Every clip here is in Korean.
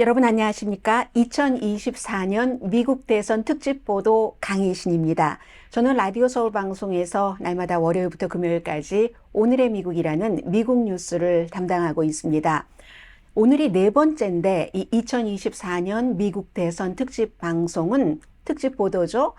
여러분 안녕하십니까? 2024년 미국 대선 특집 보도 강희신입니다. 저는 라디오 서울 방송에서 날마다 월요일부터 금요일까지 오늘의 미국이라는 미국 뉴스를 담당하고 있습니다. 오늘이 네 번째인데 이 2024년 미국 대선 특집 방송은 특집 보도죠.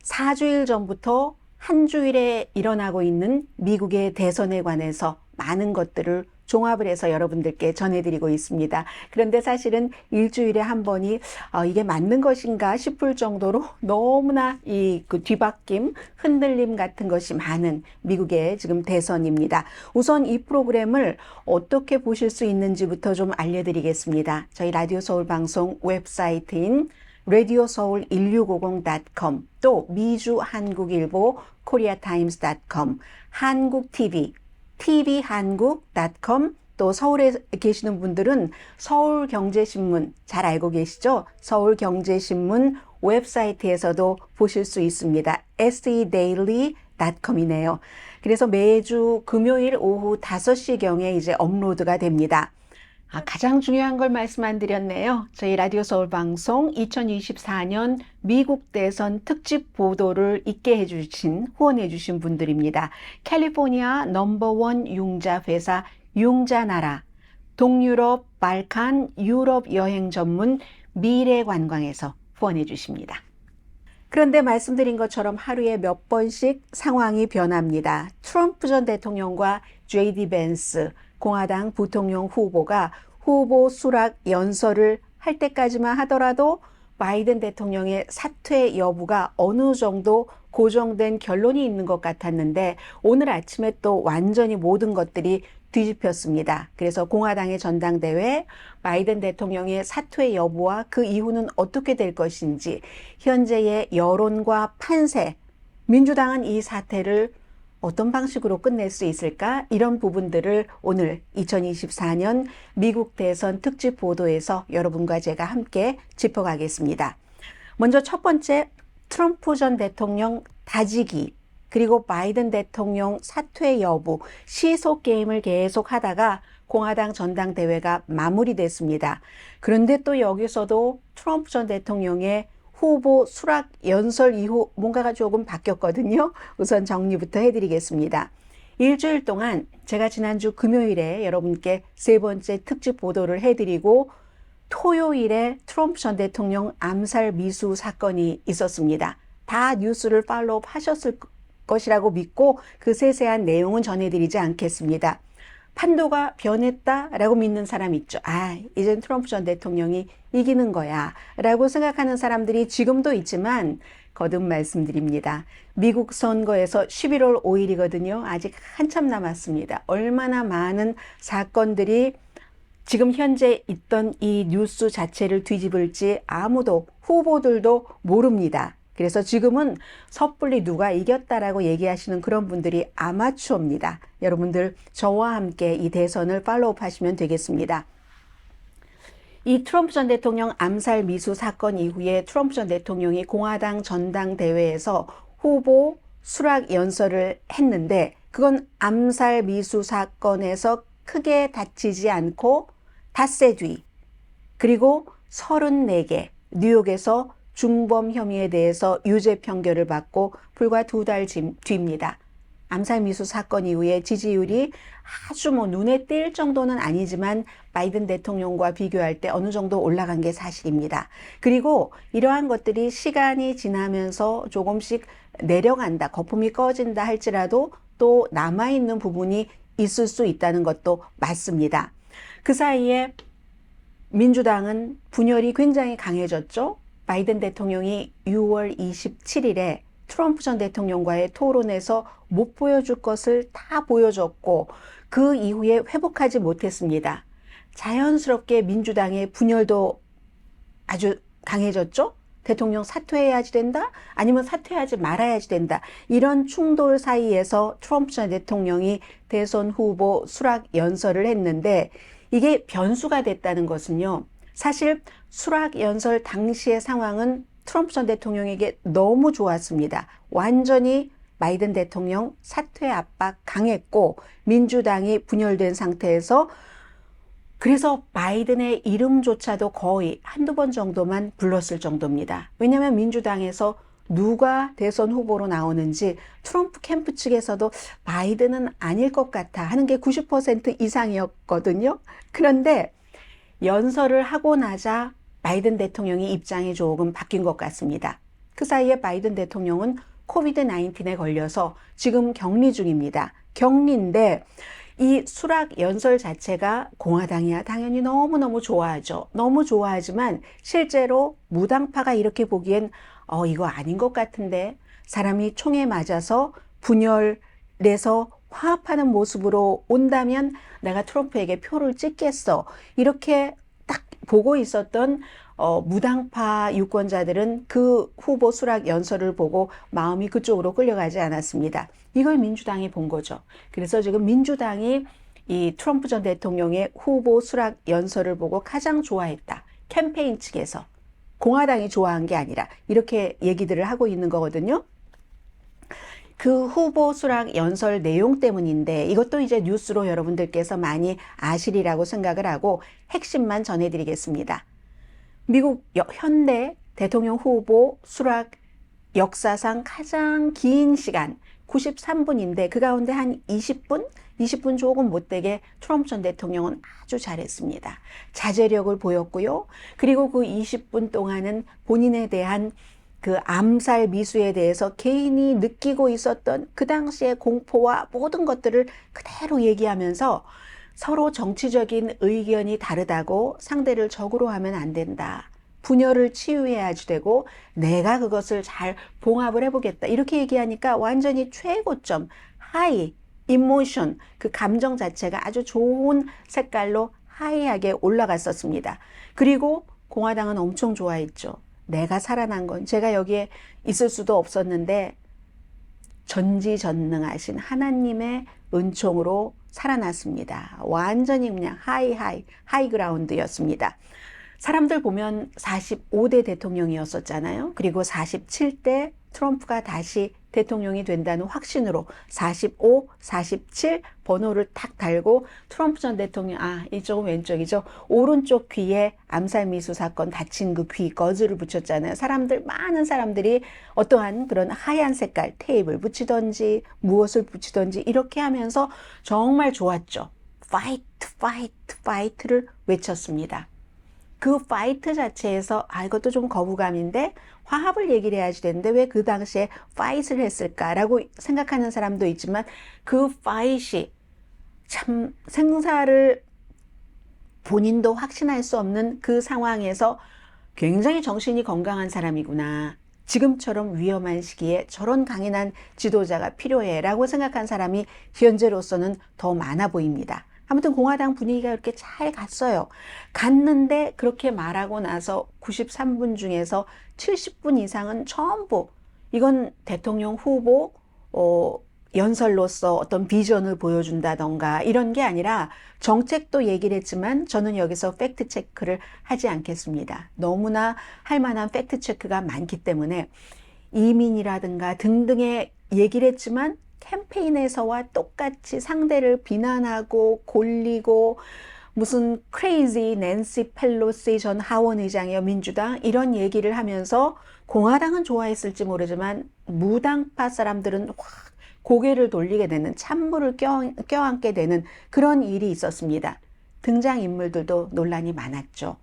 4주일 전부터 한 주일에 일어나고 있는 미국의 대선에 관해서 많은 것들을 종합을 해서 여러분들께 전해드리고 있습니다. 그런데 사실은 일주일에 한 번이 이게 맞는 것인가 싶을 정도로 너무나 그 뒤바뀜, 흔들림 같은 것이 많은 미국의 지금 대선입니다. 우선 이 프로그램을 어떻게 보실 수 있는지부터 좀 알려드리겠습니다. 저희 라디오 서울 방송 웹사이트인 radioseoul1650.com 또 미주 한국일보 koreatimes.com 한국TV tv한국.com 또 서울에 계시는 분들은 서울경제신문 잘 알고 계시죠? 서울경제신문 웹사이트에서도 보실 수 있습니다. sedaily.com이네요. 그래서 매주 금요일 오후 5시경에 이제 업로드가 됩니다. 가장 중요한 걸 말씀 안 드렸네요. 저희 라디오 서울 방송 2024년 미국 대선 특집 보도를 있게 해주신, 후원해주신 분들입니다. 캘리포니아 넘버원 융자 회사 융자나라, 동유럽, 발칸, 유럽 여행 전문 미래관광에서 후원해주십니다. 그런데 말씀드린 것처럼 하루에 몇 번씩 상황이 변합니다. 트럼프 전 대통령과 JD 벤스 공화당 부통령 후보가 후보 수락 연설을 할 때까지만 하더라도 바이든 대통령의 사퇴 여부가 어느 정도 고정된 결론이 있는 것 같았는데 오늘 아침에 또 완전히 모든 것들이 뒤집혔습니다. 그래서 공화당의 전당대회, 바이든 대통령의 사퇴 여부와 그 이후는 어떻게 될 것인지, 현재의 여론과 판세, 민주당은 이 사태를 어떤 방식으로 끝낼 수 있을까? 이런 부분들을 오늘 2024년 미국 대선 특집 보도에서 여러분과 제가 함께 짚어가겠습니다. 먼저 첫 번째, 트럼프 전 대통령 다지기, 그리고 바이든 대통령 사퇴 여부, 시속 게임을 계속 하다가 공화당 전당대회가 마무리됐습니다. 그런데 또 여기서도 트럼프 전 대통령의 후보 수락 연설 이후 뭔가가 조금 바뀌었거든요. 우선 정리부터 해드리겠습니다. 일주일 동안 제가 지난주 금요일에 여러분께 세 번째 특집 보도를 해드리고 토요일에 트럼프 전 대통령 암살 미수 사건이 있었습니다. 다 뉴스를 팔로우 하셨을 것이라고 믿고 그 세세한 내용은 전해드리지 않겠습니다. 판도가 변했다라고 믿는 사람 있죠. 이젠 트럼프 전 대통령이 이기는 거야 라고 생각하는 사람들이 지금도 있지만 거듭 말씀드립니다. 미국 선거에서 11월 5일이거든요. 아직 한참 남았습니다. 얼마나 많은 사건들이 지금 현재 있던 이 뉴스 자체를 뒤집을지 아무도, 후보들도 모릅니다. 그래서 지금은 섣불리 누가 이겼다라고 얘기하시는 그런 분들이 아마추어입니다. 여러분들 저와 함께 이 대선을 팔로우업 하시면 되겠습니다. 이 트럼프 전 대통령 암살 미수 사건 이후에 트럼프 전 대통령이 공화당 전당대회에서 후보 수락 연설을 했는데 그건 암살 미수 사건에서 크게 다치지 않고 닷새 뒤, 그리고 34개 뉴욕에서 중범 혐의에 대해서 유죄 판결을 받고 불과 2달 뒤입니다. 암살 미수 사건 이후에 지지율이 아주 눈에 띌 정도는 아니지만 바이든 대통령과 비교할 때 어느 정도 올라간 게 사실입니다. 그리고 이러한 것들이 시간이 지나면서 조금씩 내려간다, 거품이 꺼진다 할지라도 또 남아있는 부분이 있을 수 있다는 것도 맞습니다. 그 사이에 민주당은 분열이 굉장히 강해졌죠. 바이든 대통령이 6월 27일에 트럼프 전 대통령과의 토론에서 못 보여줄 것을 다 보여줬고 그 이후에 회복하지 못했습니다. 자연스럽게 민주당의 분열도 아주 강해졌죠. 대통령 사퇴해야지 된다? 아니면 사퇴하지 말아야지 된다. 이런 충돌 사이에서 트럼프 전 대통령이 대선 후보 수락 연설을 했는데 이게 변수가 됐다는 것은요. 사실 수락 연설 당시의 상황은 트럼프 전 대통령에게 너무 좋았습니다. 완전히 바이든 대통령 사퇴 압박 강했고 민주당이 분열된 상태에서 그래서 바이든의 이름조차도 거의 한두 번 정도만 불렀을 정도입니다. 왜냐하면 민주당에서 누가 대선 후보로 나오는지 트럼프 캠프 측에서도 바이든은 아닐 것 같아 하는 게 90% 이상이었거든요. 그런데 연설을 하고 나자 바이든 대통령이 입장이 조금 바뀐 것 같습니다. 그 사이에 바이든 대통령은 코비드-19에 걸려서 지금 격리 중입니다. 격리인데 이 수락 연설 자체가 공화당이야 당연히 너무너무 좋아하죠. 너무 좋아하지만 실제로 무당파가 이렇게 보기엔 이거 아닌 것 같은데 사람이 총에 맞아서 분열내서 화합하는 모습으로 온다면 내가 트럼프에게 표를 찍겠어. 이렇게 딱 보고 있었던 무당파 유권자들은 그 후보 수락 연설을 보고 마음이 그쪽으로 끌려가지 않았습니다. 이걸 민주당이 본 거죠. 그래서 지금 민주당이 이 트럼프 전 대통령의 후보 수락 연설을 보고 가장 좋아했다. 캠페인 측에서. 공화당이 좋아한 게 아니라 이렇게 얘기들을 하고 있는 거거든요. 그 후보 수락 연설 내용 때문인데 이것도 이제 뉴스로 여러분들께서 많이 아시리라고 생각을 하고 핵심만 전해드리겠습니다. 미국 현대 대통령 후보 수락 역사상 가장 긴 시간 93분인데 그 가운데 한 20분 조금 못되게 트럼프 전 대통령은 아주 잘했습니다. 자제력을 보였고요. 그리고 그 20분 동안은 본인에 대한 그 암살 미수에 대해서 개인이 느끼고 있었던 그 당시의 공포와 모든 것들을 그대로 얘기하면서 서로 정치적인 의견이 다르다고 상대를 적으로 하면 안 된다. 분열을 치유해야지 되고 내가 그것을 잘 봉합을 해보겠다. 이렇게 얘기하니까 완전히 최고점, 하이, 이모션, 그 감정 자체가 아주 좋은 색깔로 하이하게 올라갔었습니다. 그리고 공화당은 엄청 좋아했죠. 내가 살아난 건 제가 여기에 있을 수도 없었는데 전지전능하신 하나님의 은총으로 살아났습니다. 완전히 그냥 하이그라운드였습니다. 사람들 보면 45대 대통령이었었잖아요. 그리고 47대 트럼프가 다시 대통령이 된다는 확신으로 45, 47 번호를 탁 달고 트럼프 전 대통령, 이쪽은 왼쪽이죠. 오른쪽 귀에 암살 미수 사건 다친 그 귀 거즈를 붙였잖아요. 많은 사람들이 어떠한 그런 하얀 색깔 테이프를 붙이던지 무엇을 붙이던지 이렇게 하면서 정말 좋았죠. 파이트, 파이트, 파이트를 외쳤습니다. 그 파이트 자체에서 이것도 좀 거부감인데 화합을 얘기를 해야지 되는데 왜 그 당시에 파이트를 했을까라고 생각하는 사람도 있지만 그 파이트이 참 생사를 본인도 확신할 수 없는 그 상황에서 굉장히 정신이 건강한 사람이구나. 지금처럼 위험한 시기에 저런 강인한 지도자가 필요해 라고 생각한 사람이 현재로서는 더 많아 보입니다. 아무튼 공화당 분위기가 이렇게 잘 갔어요. 갔는데 그렇게 말하고 나서 93분 중에서 70분 이상은 전부 이건 대통령 후보 연설로서 어떤 비전을 보여준다던가 이런 게 아니라 정책도 얘기를 했지만 저는 여기서 팩트 체크를 하지 않겠습니다. 너무나 할 만한 팩트 체크가 많기 때문에 이민이라든가 등등의 얘기를 했지만 캠페인에서와 똑같이 상대를 비난하고 골리고 무슨 크레이지 낸시 펠로시 전 하원의장이요 민주당 이런 얘기를 하면서 공화당은 좋아했을지 모르지만 무당파 사람들은 확 고개를 돌리게 되는 찬물을 껴안게 되는 그런 일이 있었습니다. 등장인물들도 논란이 많았죠.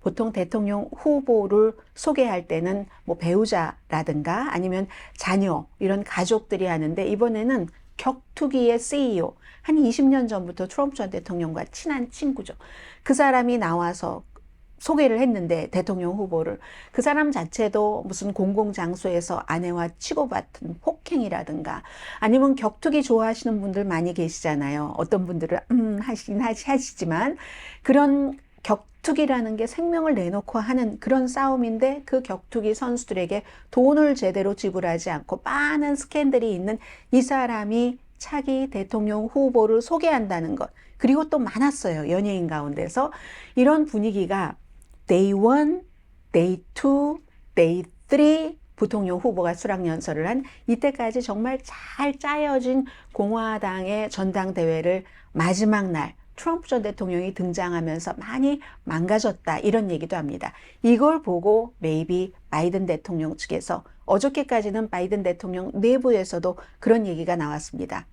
보통 대통령 후보를 소개할 때는 뭐 배우자라든가 아니면 자녀 이런 가족들이 하는데 이번에는 격투기의 CEO 한 20년 전부터 트럼프 전 대통령과 친한 친구죠. 그 사람이 나와서 소개를 했는데 대통령 후보를 그 사람 자체도 무슨 공공장소에서 아내와 치고받은 폭행이라든가 아니면 격투기 좋아하시는 분들 많이 계시잖아요. 어떤 분들은 하시지만 그런 격투기라는 게 생명을 내놓고 하는 그런 싸움인데 그 격투기 선수들에게 돈을 제대로 지불하지 않고 많은 스캔들이 있는 이 사람이 차기 대통령 후보를 소개한다는 것. 그리고 또 많았어요. 연예인 가운데서. 이런 분위기가 Day 1, Day 2, Day 3 부통령 후보가 수락연설을 한 이때까지 정말 잘 짜여진 공화당의 전당대회를 마지막 날 트럼프 전 대통령이 등장하면서 많이 망가졌다 이런 얘기도 합니다. 이걸 보고 maybe 바이든 대통령 측에서 어저께까지는 바이든 대통령 내부에서도 그런 얘기가 나왔습니다.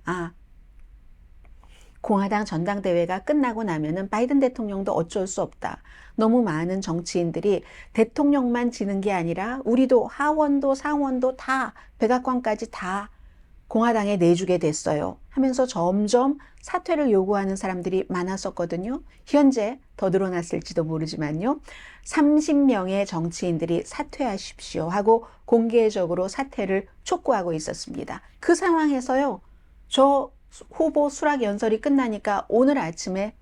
공화당 전당대회가 끝나고 나면은 바이든 대통령도 어쩔 수 없다. 너무 많은 정치인들이 대통령만 지는 게 아니라 우리도 하원도 상원도 다 백악관까지 다 공화당에 내주게 됐어요. 하면서 점점 사퇴를 요구하는 사람들이 많았었거든요. 현재 더 늘어났을지도 모르지만요. 30명의 정치인들이 사퇴하십시오 하고 공개적으로 사퇴를 촉구하고 있었습니다. 그 상황에서요. 저 후보 수락 연설이 끝나니까 오늘 아침에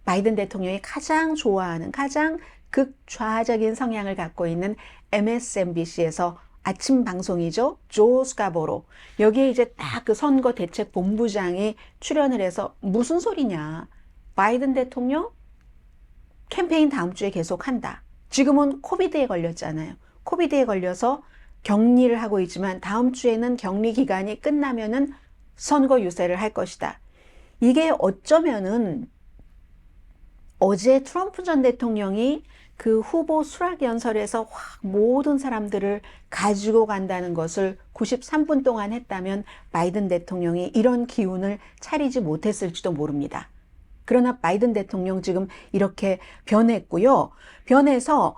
바이든 대통령이 가장 좋아하는 가장 극좌적인 성향을 갖고 있는 MSNBC에서 아침 방송이죠. 조 스카보로. 여기에 이제 딱 그 선거 대책 본부장이 출연을 해서 무슨 소리냐. 바이든 대통령 캠페인 다음 주에 계속 한다. 지금은 코비드에 걸렸잖아요. 코비드에 걸려서 격리를 하고 있지만 다음 주에는 격리 기간이 끝나면은 선거 유세를 할 것이다. 이게 어쩌면은 어제 트럼프 전 대통령이 그 후보 수락 연설에서 확 모든 사람들을 가지고 간다는 것을 93분 동안 했다면 바이든 대통령이 이런 기운을 차리지 못했을지도 모릅니다. 그러나 바이든 대통령 지금 이렇게 변했고요. 변해서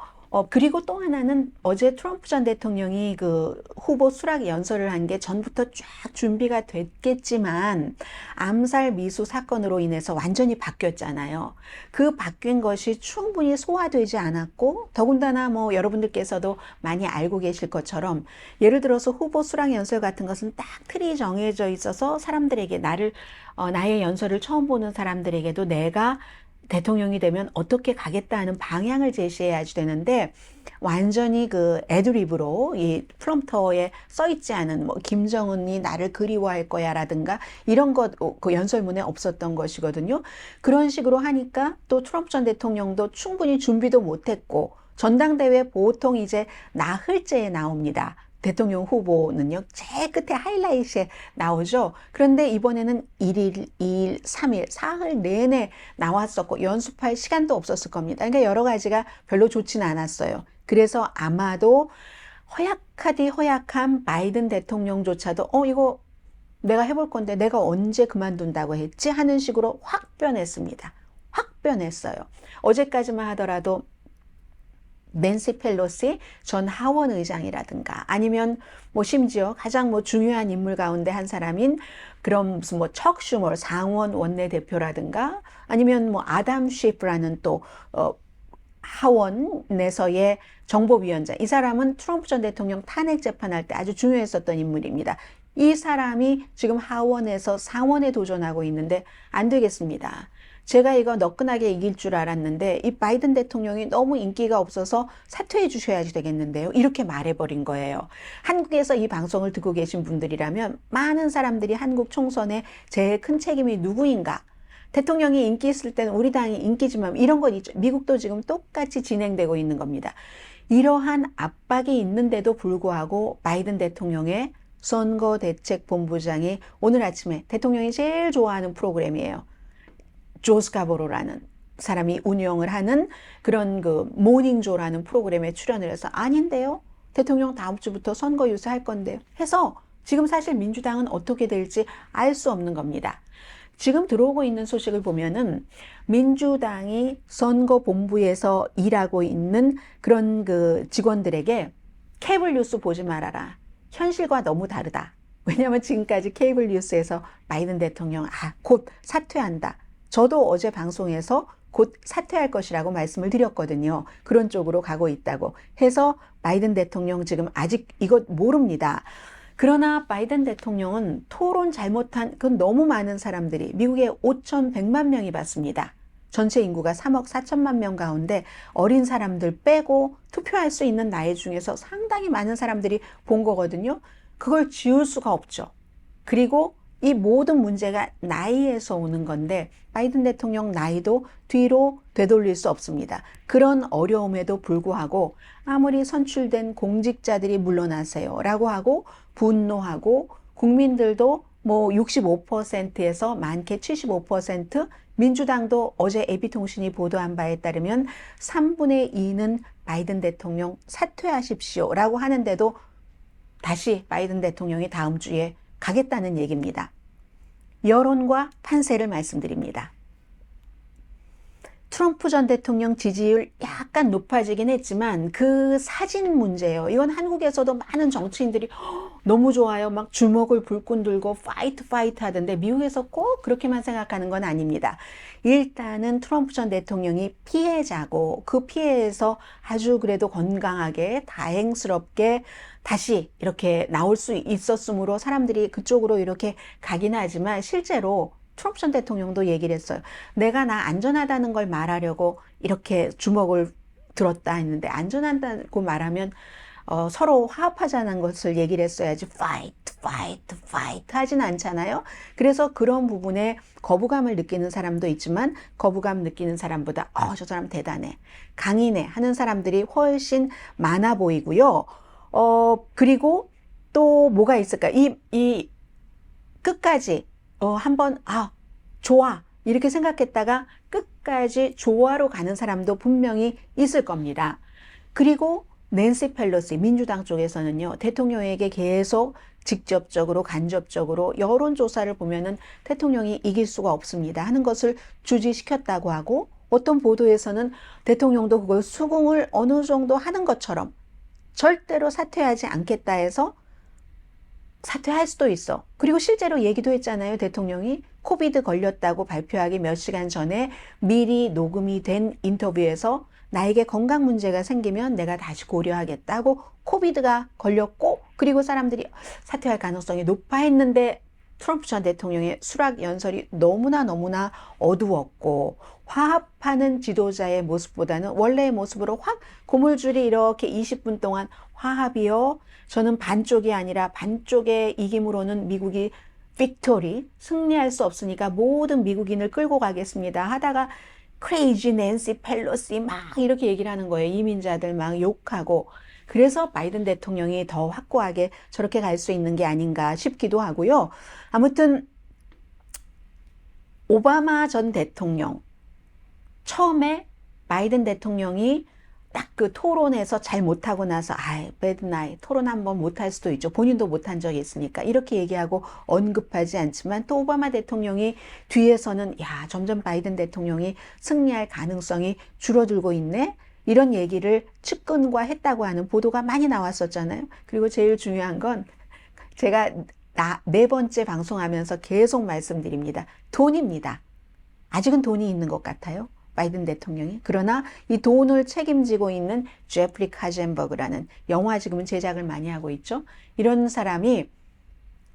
그리고 또 하나는 어제 트럼프 전 대통령이 그 후보 수락 연설을 한 게 전부터 쫙 준비가 됐겠지만 암살 미수 사건으로 인해서 완전히 바뀌었잖아요. 그 바뀐 것이 충분히 소화되지 않았고 더군다나 뭐 여러분들께서도 많이 알고 계실 것처럼 예를 들어서 후보 수락 연설 같은 것은 딱 틀이 정해져 있어서 사람들에게 나의 연설을 처음 보는 사람들에게도 내가 대통령이 되면 어떻게 가겠다는 방향을 제시해야지 되는데 완전히 그 애드리브로 이 프롬프터에 써 있지 않은 뭐 김정은이 나를 그리워할 거야 라든가 이런 것 그 연설문에 없었던 것이거든요. 그런 식으로 하니까 또 트럼프 전 대통령도 충분히 준비도 못했고 전당대회 보통 이제 나흘째에 나옵니다. 대통령 후보는요, 제일 끝에 하이라이트에 나오죠. 그런데 이번에는 1일, 2일, 3일, 사흘 내내 나왔었고 연습할 시간도 없었을 겁니다. 그러니까 여러 가지가 별로 좋지는 않았어요. 그래서 아마도 허약한 바이든 대통령조차도 이거 내가 해볼 건데 내가 언제 그만둔다고 했지? 하는 식으로 확 변했습니다. 확 변했어요. 어제까지만 하더라도 낸시 펠로시 전 하원 의장이라든가 아니면 뭐 심지어 가장 뭐 중요한 인물 가운데 한 사람인 그런 무슨 뭐 척 슈머 상원 원내대표라든가 아니면 뭐 아담 쉐프라는 또 하원에서의 정보위원장 이 사람은 트럼프 전 대통령 탄핵 재판할 때 아주 중요했었던 인물입니다. 이 사람이 지금 하원에서 상원에 도전하고 있는데 안 되겠습니다. 제가 이거 너끈하게 이길 줄 알았는데 이 바이든 대통령이 너무 인기가 없어서 사퇴해 주셔야지 되겠는데요. 이렇게 말해버린 거예요. 한국에서 이 방송을 듣고 계신 분들이라면 많은 사람들이 한국 총선에 제일 큰 책임이 누구인가? 대통령이 인기 있을 때는 우리 당이 인기지만 이런 건 있죠. 미국도 지금 똑같이 진행되고 있는 겁니다. 이러한 압박이 있는데도 불구하고 바이든 대통령의 선거대책본부장이 오늘 아침에 대통령이 제일 좋아하는 프로그램이에요. 조 스카보로라는 사람이 운영을 하는 그런 그 모닝조라는 프로그램에 출연을 해서 아닌데요. 대통령 다음 주부터 선거 유세할 건데요. 해서 지금 사실 민주당은 어떻게 될지 알 수 없는 겁니다. 지금 들어오고 있는 소식을 보면은 민주당이 선거본부에서 일하고 있는 그런 그 직원들에게 케이블 뉴스 보지 말아라. 현실과 너무 다르다. 왜냐하면 지금까지 케이블 뉴스에서 바이든 대통령 곧 사퇴한다. 저도 어제 방송에서 곧 사퇴할 것이라고 말씀을 드렸거든요. 그런 쪽으로 가고 있다고 해서 바이든 대통령 지금 아직 이것 모릅니다. 그러나 바이든 대통령은 토론 잘못한 그 너무 많은 사람들이 미국에 5,100만 명이 봤습니다. 전체 인구가 3억 4천만 명 가운데 어린 사람들 빼고 투표할 수 있는 나이 중에서 상당히 많은 사람들이 본 거거든요. 그걸 지울 수가 없죠. 그리고 이 모든 문제가 나이에서 오는 건데 바이든 대통령 나이도 뒤로 되돌릴 수 없습니다. 그런 어려움에도 불구하고 아무리 선출된 공직자들이 물러나세요 라고 하고 분노하고 국민들도 뭐 65%에서 많게 75% 민주당도 어제 AP통신이 보도한 바에 따르면 3분의 2는 바이든 대통령 사퇴하십시오라고 하는데도 다시 바이든 대통령이 다음 주에 가겠다는 얘기입니다. 여론과 판세를 말씀드립니다. 트럼프 전 대통령 지지율 약간 높아지긴 했지만 그 사진 문제예요. 이건 한국에서도 많은 정치인들이 너무 좋아요. 막 주먹을 불끈 들고 파이트 하던데 미국에서 꼭 그렇게만 생각하는 건 아닙니다. 일단은 트럼프 전 대통령이 피해자고 그 피해에서 아주 그래도 건강하게 다행스럽게 다시 이렇게 나올 수 있었으므로 사람들이 그쪽으로 이렇게 가긴 하지만 실제로 트럼프 전 대통령도 얘기를 했어요. 내가 나 안전하다는 걸 말하려고 이렇게 주먹을 들었다 했는데 안전하다고 말하면 서로 화합하자는 것을 얘기를 했어야지 fight 하진 않잖아요. 그래서 그런 부분에 거부감을 느끼는 사람도 있지만 거부감 느끼는 사람보다 저 사람 대단해, 강인해 하는 사람들이 훨씬 많아 보이고요. 그리고 또 뭐가 있을까? 이 끝까지 한번 좋아 이렇게 생각했다가 끝까지 좋아로 가는 사람도 분명히 있을 겁니다. 그리고 낸시 펠로시 민주당 쪽에서는요, 대통령에게 계속 직접적으로 간접적으로 여론조사를 보면은 대통령이 이길 수가 없습니다 하는 것을 주지시켰다고 하고, 어떤 보도에서는 대통령도 그걸 수긍을 어느 정도 하는 것처럼 절대로 사퇴하지 않겠다 해서 사퇴할 수도 있어. 그리고 실제로 얘기도 했잖아요. 대통령이 코비드 걸렸다고 발표하기 몇 시간 전에 미리 녹음이 된 인터뷰에서 나에게 건강 문제가 생기면 내가 다시 고려하겠다고 코비드가 걸렸고, 그리고 사람들이 사퇴할 가능성이 높아 했는데 트럼프 전 대통령의 수락 연설이 너무나 어두웠고, 화합하는 지도자의 모습보다는 원래의 모습으로 확 고물줄이 이렇게 20분 동안 화합이요, 저는 반쪽이 아니라 반쪽의 이김으로는 미국이 빅토리, 승리할 수 없으니까 모든 미국인을 끌고 가겠습니다 하다가 크레이지 낸시 펠로시 막 이렇게 얘기를 하는 거예요. 이민자들 막 욕하고. 그래서 바이든 대통령이 더 확고하게 저렇게 갈 수 있는 게 아닌가 싶기도 하고요. 아무튼 오바마 전 대통령 처음에 바이든 대통령이 딱 그 토론에서 잘 못하고 나서 배드 나이 토론 한번 못할 수도 있죠. 본인도 못한 적이 있으니까 이렇게 얘기하고 언급하지 않지만, 또 오바마 대통령이 뒤에서는 점점 바이든 대통령이 승리할 가능성이 줄어들고 있네, 이런 얘기를 측근과 했다고 하는 보도가 많이 나왔었잖아요. 그리고 제일 중요한 건 제가 네 번째 방송하면서 계속 말씀드립니다. 돈입니다. 아직은 돈이 있는 것 같아요, 바이든 대통령이. 그러나 이 돈을 책임지고 있는 제프리 카젠버그라는, 영화 지금은 제작을 많이 하고 있죠. 이런 사람이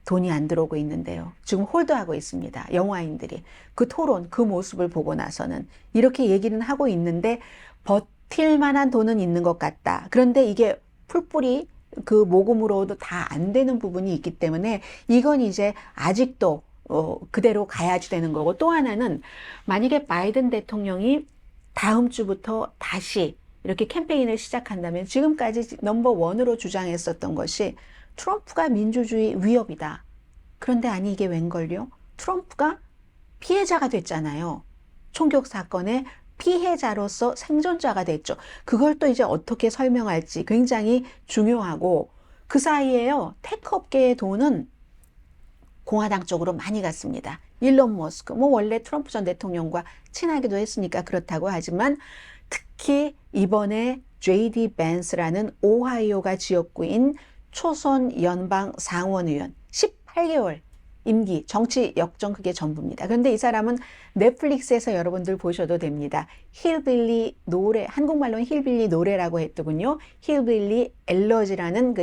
돈이 안 들어오고 있는데요. 지금 홀드하고 있습니다. 영화인들이. 그 토론, 그 모습을 보고 나서는 이렇게 얘기는 하고 있는데 버틸 만한 돈은 있는 것 같다. 그런데 이게 풀뿌리 그 모금으로도 다 안 되는 부분이 있기 때문에 이건 이제 아직도 그대로 가야지 되는 거고, 또 하나는 만약에 바이든 대통령이 다음 주부터 다시 이렇게 캠페인을 시작한다면 지금까지 넘버원으로 주장했었던 것이 트럼프가 민주주의 위협이다. 그런데 아니, 이게 웬걸요? 트럼프가 피해자가 됐잖아요. 총격 사건의 피해자로서 생존자가 됐죠. 그걸 또 이제 어떻게 설명할지 굉장히 중요하고, 그 사이에요, 테크 업계의 돈은 공화당 쪽으로 많이 갔습니다. 일론 머스크, 원래 트럼프 전 대통령과 친하기도 했으니까 그렇다고 하지만, 특히 이번에 JD 벤스라는 오하이오가 지역구인 초선 연방 상원의원 18개월 임기, 정치 역정 그게 전부입니다. 그런데 이 사람은 넷플릭스에서 여러분들 보셔도 됩니다. 힐빌리 노래, 한국말로는 힐빌리 노래라고 했더군요. 힐빌리 엘레지라는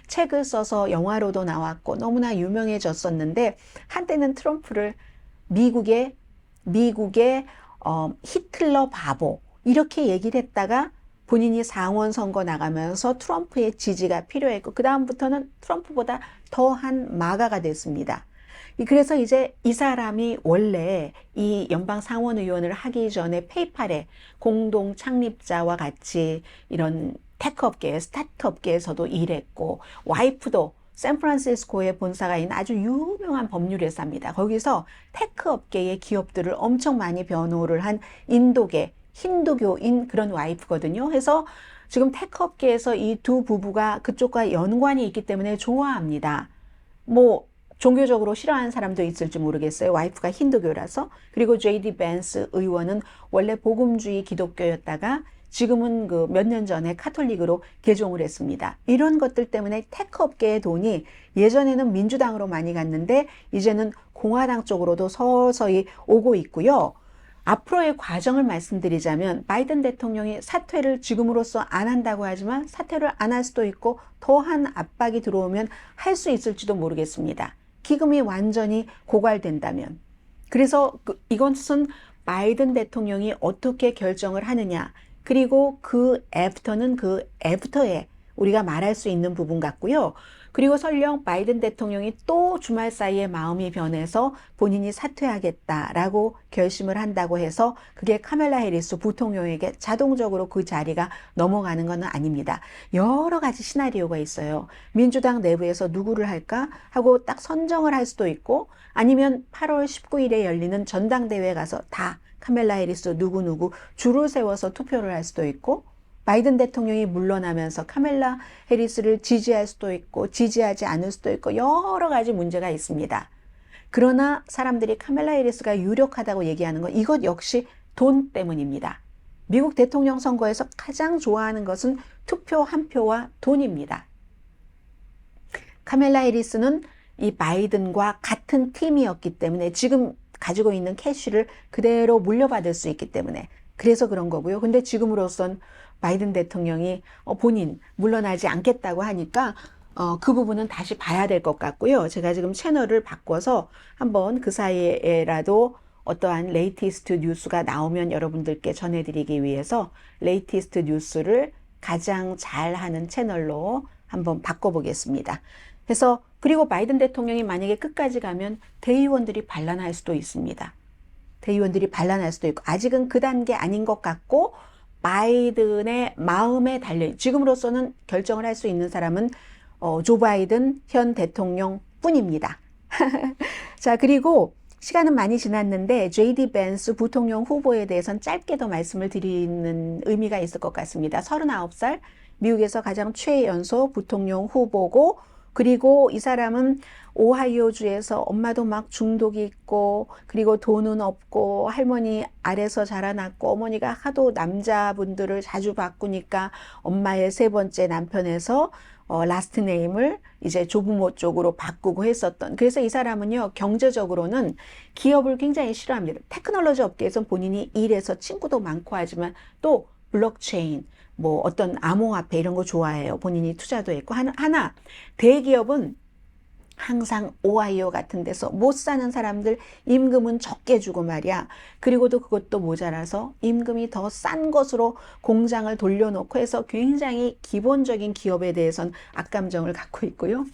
책을 써서 영화로도 나왔고 너무나 유명해졌었는데, 한때는 트럼프를 미국의 히틀러 바보 이렇게 얘기를 했다가 본인이 상원 선거 나가면서 트럼프의 지지가 필요했고, 그 다음부터는 트럼프보다 더한 마가가 됐습니다. 그래서 이제 이 사람이 원래 이 연방 상원 의원을 하기 전에 페이팔의 공동 창립자와 같이 이런 테크 업계, 스타트업계에서도 일했고, 와이프도 샌프란시스코에 본사가 있는 아주 유명한 법률회사입니다. 거기서 테크 업계의 기업들을 엄청 많이 변호를 한 인도계, 힌두교인 그런 와이프거든요. 해서 지금 테크 업계에서 이 두 부부가 그쪽과 연관이 있기 때문에 좋아합니다. 뭐 종교적으로 싫어하는 사람도 있을지 모르겠어요. 와이프가 힌두교라서. 그리고 JD 벤스 의원은 원래 복음주의 기독교였다가 지금은 그 몇 년 전에 카톨릭으로 개종을 했습니다. 이런 것들 때문에 테크 업계의 돈이 예전에는 민주당으로 많이 갔는데 이제는 공화당 쪽으로도 서서히 오고 있고요. 앞으로의 과정을 말씀드리자면 바이든 대통령이 사퇴를 지금으로서 안 한다고 하지만 사퇴를 안 할 수도 있고 더한 압박이 들어오면 할 수 있을지도 모르겠습니다. 기금이 완전히 고갈된다면. 그래서 이것은 바이든 대통령이 어떻게 결정을 하느냐. 그리고 그 애프터는 그 애프터에 우리가 말할 수 있는 부분 같고요. 그리고 설령 바이든 대통령이 또 주말 사이에 마음이 변해서 본인이 사퇴하겠다라고 결심을 한다고 해서 그게 카멜라 해리스 부통령에게 자동적으로 그 자리가 넘어가는 건 아닙니다. 여러 가지 시나리오가 있어요. 민주당 내부에서 누구를 할까 하고 딱 선정을 할 수도 있고 아니면 8월 19일에 열리는 전당대회에 가서 다 카멜라 해리스 누구누구 줄을 세워서 투표를 할 수도 있고 바이든 대통령이 물러나면서 카멜라 해리스를 지지할 수도 있고 지지하지 않을 수도 있고 여러 가지 문제가 있습니다. 그러나 사람들이 카멜라 해리스가 유력하다고 얘기하는 건 이것 역시 돈 때문입니다. 미국 대통령 선거에서 가장 좋아하는 것은 투표 한 표와 돈입니다. 카멜라 해리스는 이 바이든과 같은 팀이었기 때문에 지금 가지고 있는 캐시를 그대로 물려받을 수 있기 때문에 그래서 그런 거고요. 근데 지금으로선 바이든 대통령이 본인 물러나지 않겠다고 하니까 그 부분은 다시 봐야 될 것 같고요. 제가 지금 채널을 바꿔서 한번 그 사이에라도 어떠한 레이티스트 뉴스가 나오면 여러분들께 전해드리기 위해서 레이티스트 뉴스를 가장 잘하는 채널로 한번 바꿔보겠습니다. 그래서 그리고 바이든 대통령이 만약에 끝까지 가면 대의원들이 반란할 수도 있습니다. 대의원들이 반란할 수도 있고 아직은 그 단계 아닌 것 같고 바이든의 마음에 달려 지금으로서는 결정을 할 수 있는 사람은 조 바이든 현 대통령 뿐입니다. 자, 그리고 시간은 많이 지났는데 JD 벤스 부통령 후보에 대해서는 짧게 더 말씀을 드리는 의미가 있을 것 같습니다. 39살 미국에서 가장 최연소 부통령 후보고 그리고 이 사람은 오하이오주에서 엄마도 막 중독이 있고 그리고 돈은 없고 할머니 아래서 자라났고 어머니가 하도 남자분들을 자주 바꾸니까 엄마의 세 번째 남편에서 라스트 네임을 이제 조부모 쪽으로 바꾸고 했었던. 그래서 이 사람은요 경제적으로는 기업을 굉장히 싫어합니다. 테크놀로지 업계에서 본인이 일해서 친구도 많고 하지만 또 블록체인 뭐 어떤 암호화폐 이런 거 좋아해요. 본인이 투자도 했고 하나 대기업은 항상 오하이오 같은 데서 못 사는 사람들 임금은 적게 주고 말이야. 그리고도 그것도 모자라서 임금이 더 싼 것으로 공장을 돌려놓고 해서 굉장히 기본적인 기업에 대해서는 악감정을 갖고 있고요.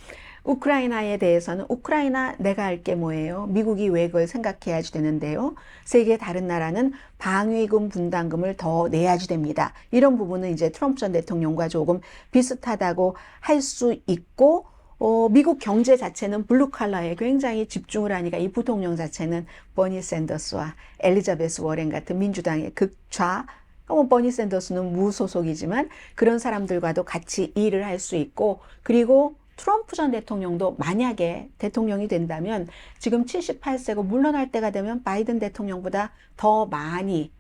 우크라이나에 대해서는 우크라이나 내가 할 게 뭐예요? 미국이 왜 그걸 생각해야지 되는데요. 세계 다른 나라는 방위금 분담금을 더 내야지 됩니다. 이런 부분은 이제 트럼프 전 대통령과 조금 비슷하다고 할 수 있고 미국 경제 자체는 블루 칼라에 굉장히 집중을 하니까 이 부통령 자체는 버니 샌더스와 엘리자베스 워렌 같은 민주당의 극좌 버니 샌더스는 무소속이지만 그런 사람들과도 같이 일을 할 수 있고 그리고 트럼프 전 대통령도 만약에 대통령이 된다면 지금 78세고 물러날 때가 되면 바이든 대통령보다 더 많이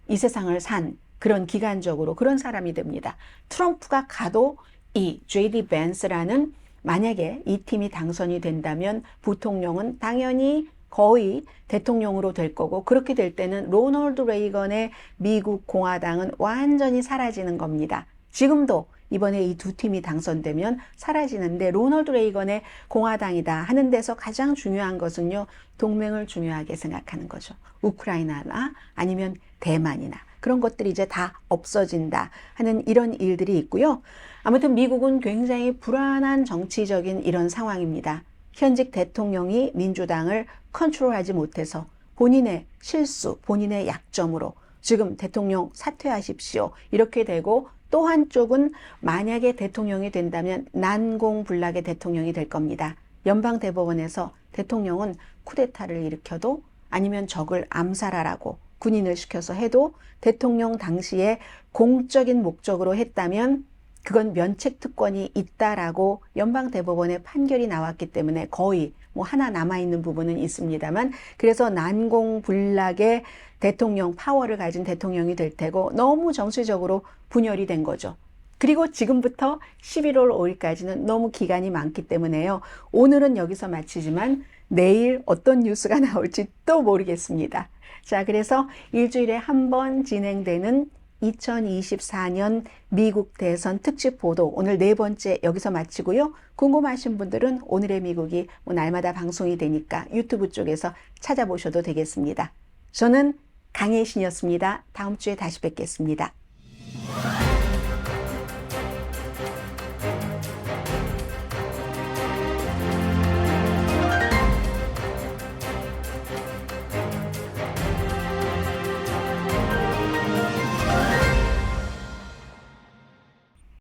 이 세상을 산 그런 기간적으로 그런 사람이 됩니다. 트럼프가 가도 이 JD 벤스라는 만약에 이 팀이 당선이 된다면 부통령은 당연히 거의 대통령으로 될 거고 그렇게 될 때는 로널드 레이건의 미국 공화당은 완전히 사라지는 겁니다. 지금도 이번에 이 두 팀이 당선되면 사라지는데 로널드 레이건의 공화당이다 하는 데서 가장 중요한 것은요. 동맹을 중요하게 생각하는 거죠. 우크라이나나 아니면 대만이나 그런 것들이 이제 다 없어진다 하는 이런 일들이 있고요. 아무튼 미국은 굉장히 불안한 정치적인 이런 상황입니다. 현직 대통령이 민주당을 컨트롤하지 못해서 본인의 실수, 본인의 약점으로 지금 대통령 사퇴하십시오. 이렇게 되고 또 한쪽은 만약에 대통령이 된다면 난공불락의 대통령이 될 겁니다. 연방대법원에서 대통령은 쿠데타를 일으켜도 아니면 적을 암살하라고 군인을 시켜서 해도 대통령 당시에 공적인 목적으로 했다면 그건 면책특권이 있다라고 연방대법원의 판결이 나왔기 때문에 거의 뭐 하나 남아있는 부분은 있습니다만, 그래서 난공불락의 대통령 파워를 가진 대통령이 될 테고 너무 정치적으로 분열이 된 거죠. 그리고 지금부터 11월 5일까지는 너무 기간이 많기 때문에요. 오늘은 여기서 마치지만 내일 어떤 뉴스가 나올지 또 모르겠습니다. 자, 그래서 일주일에 한 번 진행되는 2024년 미국 대선 특집 보도 오늘 네 번째 여기서 마치고요. 궁금하신 분들은 오늘의 미국이 뭐 날마다 방송이 되니까 유튜브 쪽에서 찾아보셔도 되겠습니다. 저는 강혜신이었습니다. 다음 주에 다시 뵙겠습니다.